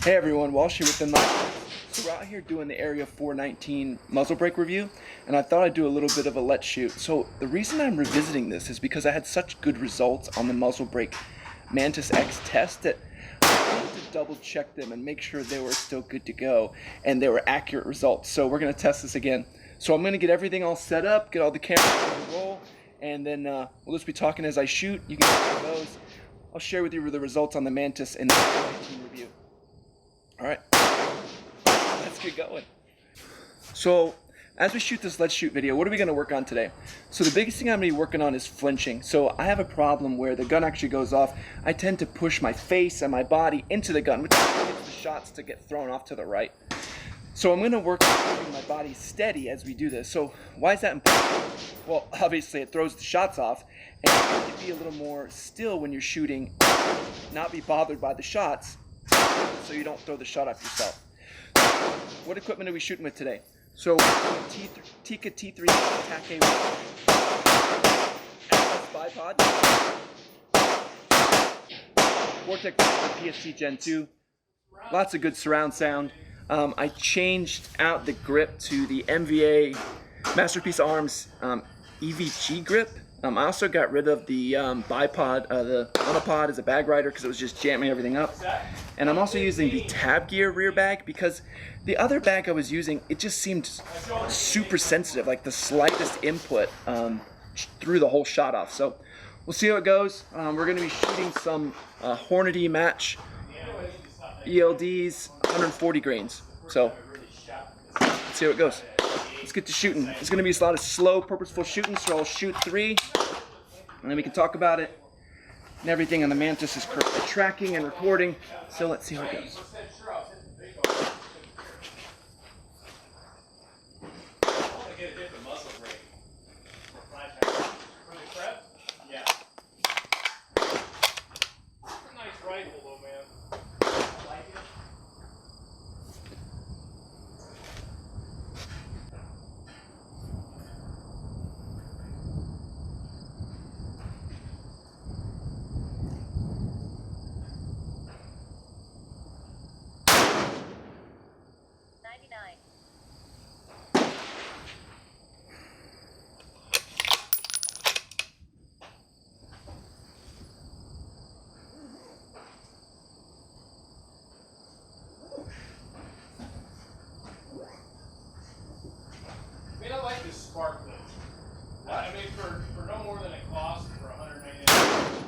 Hey everyone, Walsh here with the Mantix. So we're out here doing the Area 419 muzzle brake review, and I thought I'd do a little bit of a let's shoot. So the reason I'm revisiting this is because I had such good results on the muzzle brake mantisX test that I wanted to double check them and make sure they were still good to go and they were accurate results. So we're going to test this again. So I'm going to get everything all set up, get all the cameras on the roll, and then we'll just be talking as I shoot. You can see those. I'll share with you the results on the Mantix and the 419 review. Alright, let's get going. So, as we shoot this Let's Shoot video, what are we going to work on today? So the biggest thing I'm going to be working on is flinching. So I have a problem where the gun actually goes off. I tend to push my face and my body into the gun, which gets the shots to get thrown off to the right. So I'm going to work on keeping my body steady as we do this. So why is that important? Well, obviously it throws the shots off, and you have to be a little more still when you're shooting, not be bothered by the shots, so you don't throw the shot off yourself. What equipment are we shooting with today? So Tikka t3x tac bipod, Vortex PST Gen 2, lots of good surround sound. I changed out the grip to the MVA Masterpiece Arms EVG grip. I also got rid of the bipod, the monopod as a bag rider because it was just jamming everything up. And I'm also using the tab gear rear bag because the other bag I was using, it just seemed super sensitive, like the slightest input threw the whole shot off. So we'll see how it goes. We're going to be shooting some Hornady match ELDs, 140 grains. So let's see how it goes. Let's get to shooting. It's going to be a lot of slow, purposeful shooting, so I'll shoot 3, and then we can talk about it. And everything on the Mantix is tracking and recording, so let's see how it goes. Spark this. I mean, for no more than it costs for $199.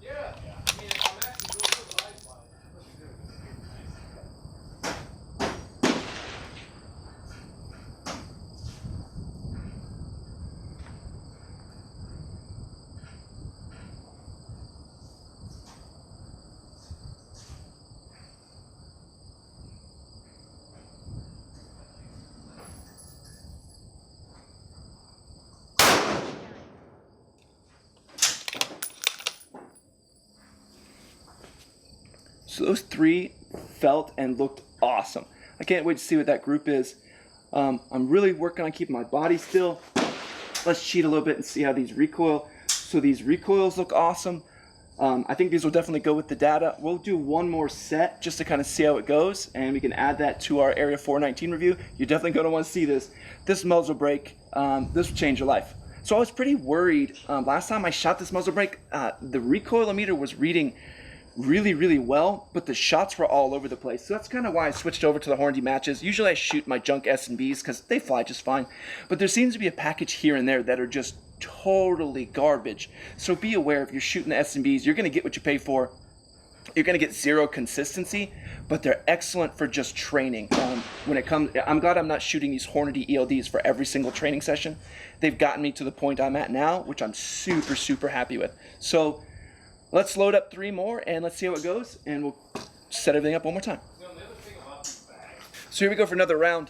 Yeah. I mean, I'm actually real good with iPod. So those 3 felt and looked awesome. I can't wait to see what that group is. I'm really working on keeping my body still. Let's cheat a little bit and see how these recoil. So these recoils look awesome. I think these will definitely go with the data. We'll do one more set just to kind of see how it goes, and we can add that to our Area 419 review. You're definitely going to want to see this. This muzzle brake, this will change your life. So I was pretty worried. Last time I shot this muzzle brake, the recoilometer was reading really well, but the shots were all over the place. So that's kind of why I switched over to the Hornady matches. Usually I shoot my junk S&Bs because they fly just fine, but there seems to be a package here and there that are just totally garbage. So be aware, if you're shooting the S&Bs, you're going to get what you pay for. You're going to get zero consistency, but they're excellent for just training. When it comes, I'm glad I'm not shooting these Hornady ELDs for every single training session. They've gotten me to the point I'm at now, which I'm super happy with. So let's load up 3 more and let's see how it goes, and we'll set everything up one more time. So here we go for another round.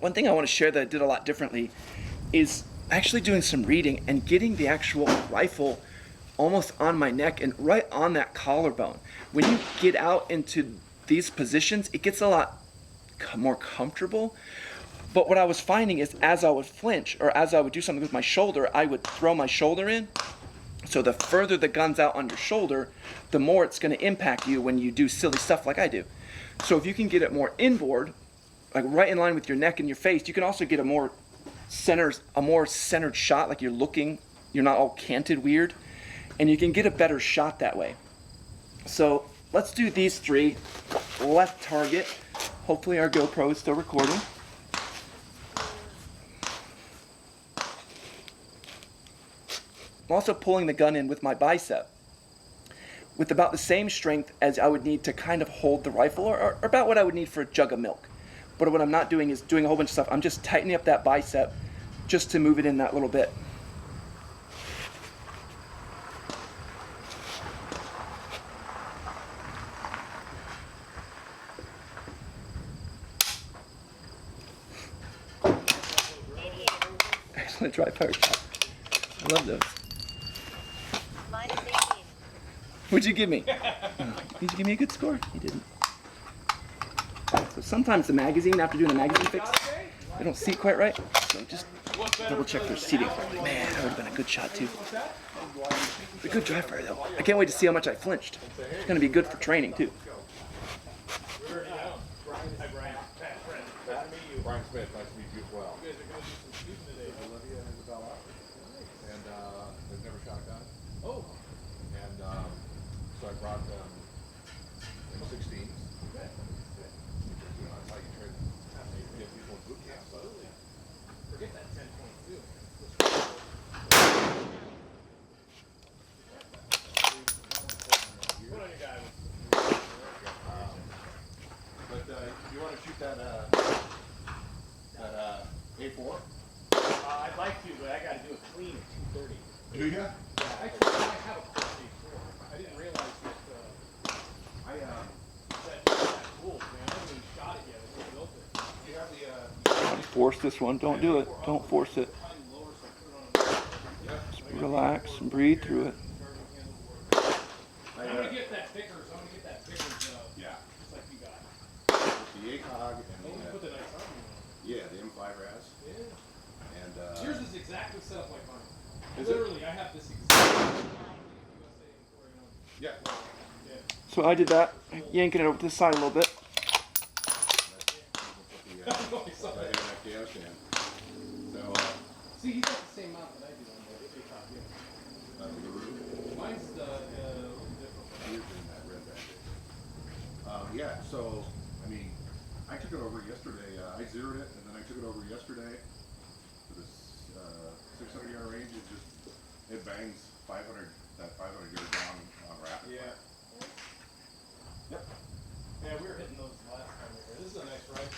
One thing I want to share that I did a lot differently is actually doing some reading and getting the actual rifle almost on my neck and right on that collarbone. When you get out into these positions, it gets a lot more comfortable. But what I was finding is as I would flinch or as I would do something with my shoulder, I would throw my shoulder in So the further the gun's out on your shoulder, the more it's going to impact you when you do silly stuff like I do. So if you can get it more inboard, like right in line with your neck and your face, you can also get a more centered shot, like you're not all canted weird, and you can get a better shot that way. So let's do these 3. Left target. Hopefully our GoPro is still recording. I'm also pulling the gun in with my bicep with about the same strength as I would need to kind of hold the rifle, or about what I would need for a jug of milk. But what I'm not doing is doing a whole bunch of stuff. I'm just tightening up that bicep just to move it in that little bit. Excellent dry fire shot. I love those. What'd you give me? Did you give me a good score? You didn't. So sometimes the magazine, after doing a magazine fix, they don't seat quite right. So just double check their seating. Man, that would have been a good shot too. It's a good dry fire though. I can't wait to see how much I flinched. It's going to be good for training too. Brian Smith, nice to meet you as well. You guys are going to do some shooting today. Olivia and Isabella. And they've never shot a gun. Oh. And so I brought them M16s. Okay. You know, that's how you train them. Get people in boot camp. Absolutely. Forget that 10.2. What on your guy? But you want to shoot that A4? I'd like to, but I got to do it clean at 2:30. Do you? Yeah, actually, I have a course A4. I didn't realize that that tool, man. I haven't even shot it yet. I just built it. You have the Force this one. Don't do it. Don't force it. Just relax and breathe through it. I'm going to get that thicker, so I'm going to get that thicker, yeah. just like you got. The ACOG and Put the nice arm on. yeah, the M5 RAS. Yeah. And Yours is exactly set up like mine. Is Literally, I have this exact. yeah. Yeah. So I did that. Yanking it over to the side a little bit. Afghanistan. So See, he's got the same mount that I do on the ACOG. Yeah. the roof. Mine's a little different. Yours in that red bandage. Yeah. So I mean, I took it over yesterday. I zeroed it, and then I took it over yesterday for this 600 yard range. It bangs 500 yard down on rapid. Yeah. Yep. Yeah, we were hitting those last time we were here. This is a nice rifle.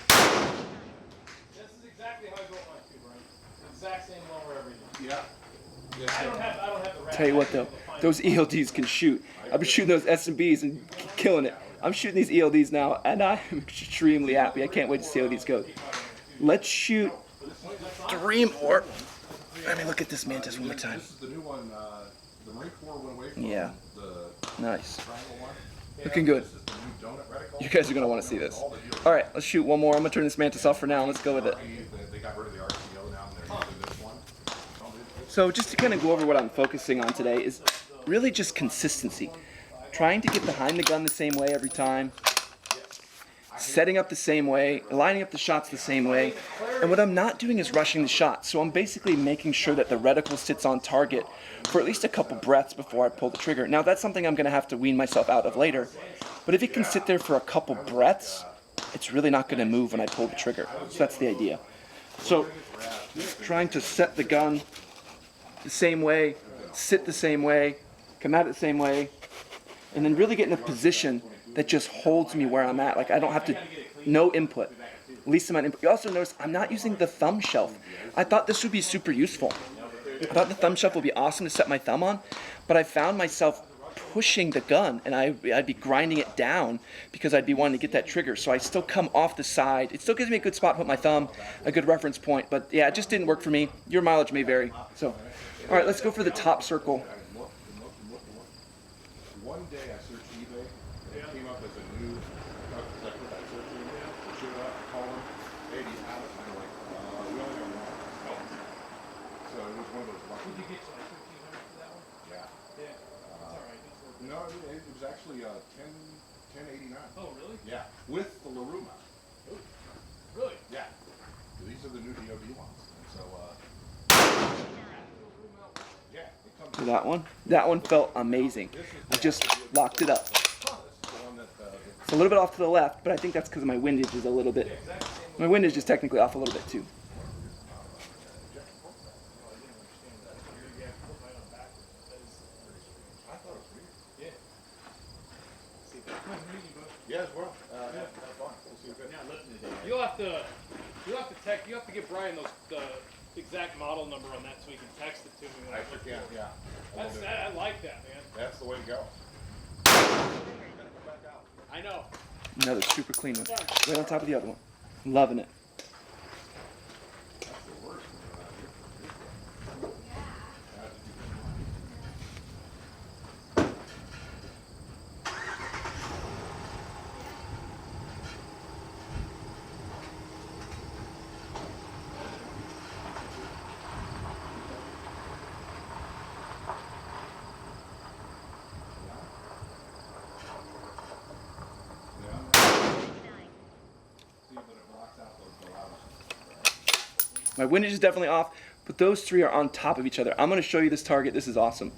This is exactly how I built mine too, Brian. Exact same lower everything. Yeah. I don't have the Tell you what though, those ELDs can shoot. I've been shooting those S&Bs and killing it. I'm shooting these ELDs now, and I'm extremely happy. I can't wait to see how these go. Let's shoot 3 more. Let me look at this Mantix one more time. This is the new one. The Marine Corps went away from Yeah. the Nice. triangle one. Looking good. This is the new donut reticle. You guys are gonna want to see this. All right, let's shoot one more. I'm gonna turn this Mantix off for now. Let's go with it. They got rid of the RCO now, and they're using this one. So just to kind of go over what I'm focusing on today is really just consistency. Trying to get behind the gun the same way every time. Setting up the same way, lining up the shots the same way. And what I'm not doing is rushing the shot. So I'm basically making sure that the reticle sits on target for at least a couple breaths before I pull the trigger. Now that's something I'm gonna have to wean myself out of later. But if it can sit there for a couple breaths, it's really not gonna move when I pull the trigger. So that's the idea. So trying to set the gun the same way, sit the same way, come at it the same way, and then really get in a position that just holds me where I'm at. Like I don't have to, no input. Least amount of input. You also notice I'm not using the thumb shelf. I thought this would be super useful. I thought the thumb shelf would be awesome to set my thumb on, but I found myself pushing the gun and I'd be grinding it down because I'd be wanting to get that trigger. So I still come off the side. It still gives me a good spot to put my thumb, a good reference point, but yeah, it just didn't work for me. Your mileage may vary. So, all right, let's go for the top circle. One day I searched eBay, and it came up as a new, I put that search in, I showed up, I called them, hey, do you have it? And they're like, we only have one. So it was one of those lucky. Did you get to like 1,500 for that one? Yeah. it was actually 1089. Oh, really? Yeah, with the LaRue mount. Oh, really? Yeah. These are the new DOD ones. And so, yeah, it comes. So that one felt amazing. I just locked it up. This is the one that, It's a little bit off to the left, but I think that's because my windage is a little bit. My windage is technically off a little bit too. I thought it was weird. Yeah. Yeah, as well. Have fun. We'll see what You'll have to give Brian the exact model number on that so he can text it to me. I sure can, yeah. I like that, man. That's the way to go. I know. Another super clean one, right on top of the other one. Loving it. That's the worst. My windage is definitely off, but those three are on top of each other. I'm going to show you this target. This is awesome.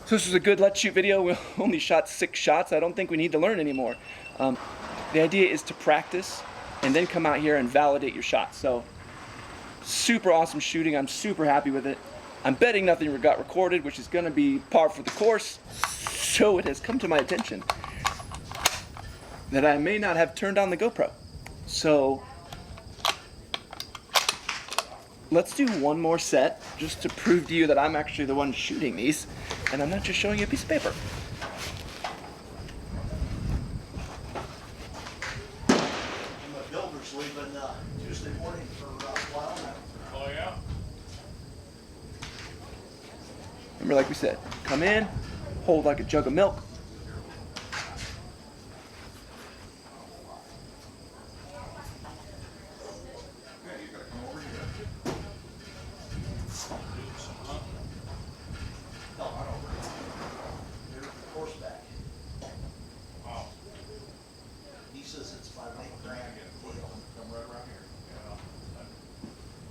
So this was a good let's shoot video. We only shot 6 shots. I don't think we need to learn anymore. The idea is to practice and then come out here and validate your shots. So super awesome shooting. I'm super happy with it. I'm betting nothing got recorded, which is going to be par for the course. So it has come to my attention that I may not have turned on the GoPro. So let's do one more set just to prove to you that I'm actually the one shooting these and I'm not just showing you a piece of paper. And the builder's leaving Tuesday morning for a while now. Oh, yeah? Remember, like we said, come in, hold like a jug of milk. Horseback. Wow. He says it's $5 grand. Come right around here.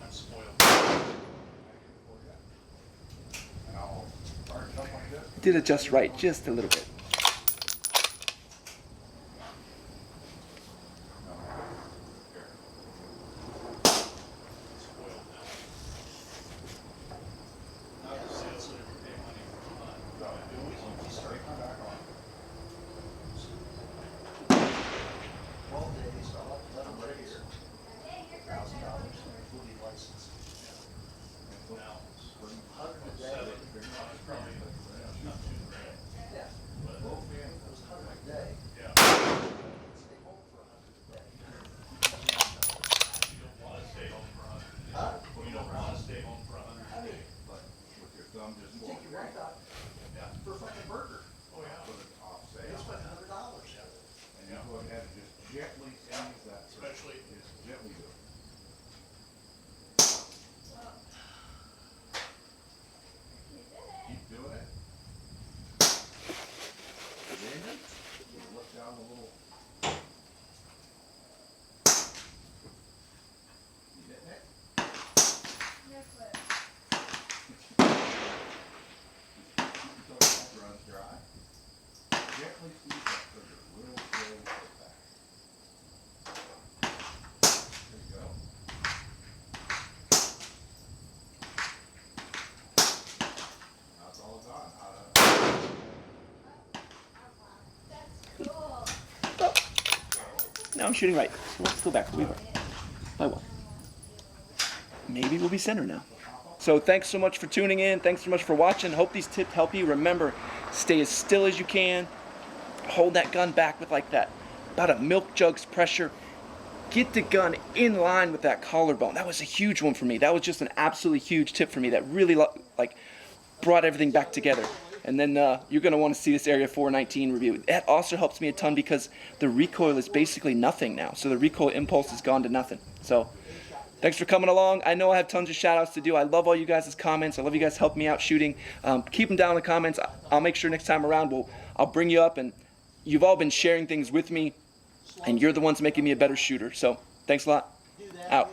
I'm spoiled. And I'll fire it up like this. Did it just right, just a little bit. For a fucking burger. Oh, yeah. Put it off sale. It's like $100. And you go ahead and just gently squeeze that. Especially. Just gently do it. Keep doing it. Then you look down a little. You getting it? Until that runs dry. Gently squeeze that trigger real back. There you go. Now it's all gone. Now I'm shooting right. Still back. We were. By one. Maybe we'll be center now. So thanks so much for tuning in. Thanks so much for watching. Hope these tips help you. Remember, stay as still as you can. Hold that gun back with like that, about a milk jug's pressure. Get the gun in line with that collarbone. That was a huge one for me. That was just an absolutely huge tip for me that really like brought everything back together. And then you're going to want to see this Area 419 review. That also helps me a ton because the recoil is basically nothing now. So the recoil impulse has gone to nothing. So Thanks for coming along. I know I have tons of shout outs to do. I love all you guys' comments. I love you guys helping me out shooting. Keep them down in the comments. I'll make sure next time around I'll bring you up, and you've all been sharing things with me, and you're the ones making me a better shooter. So thanks a lot. Out.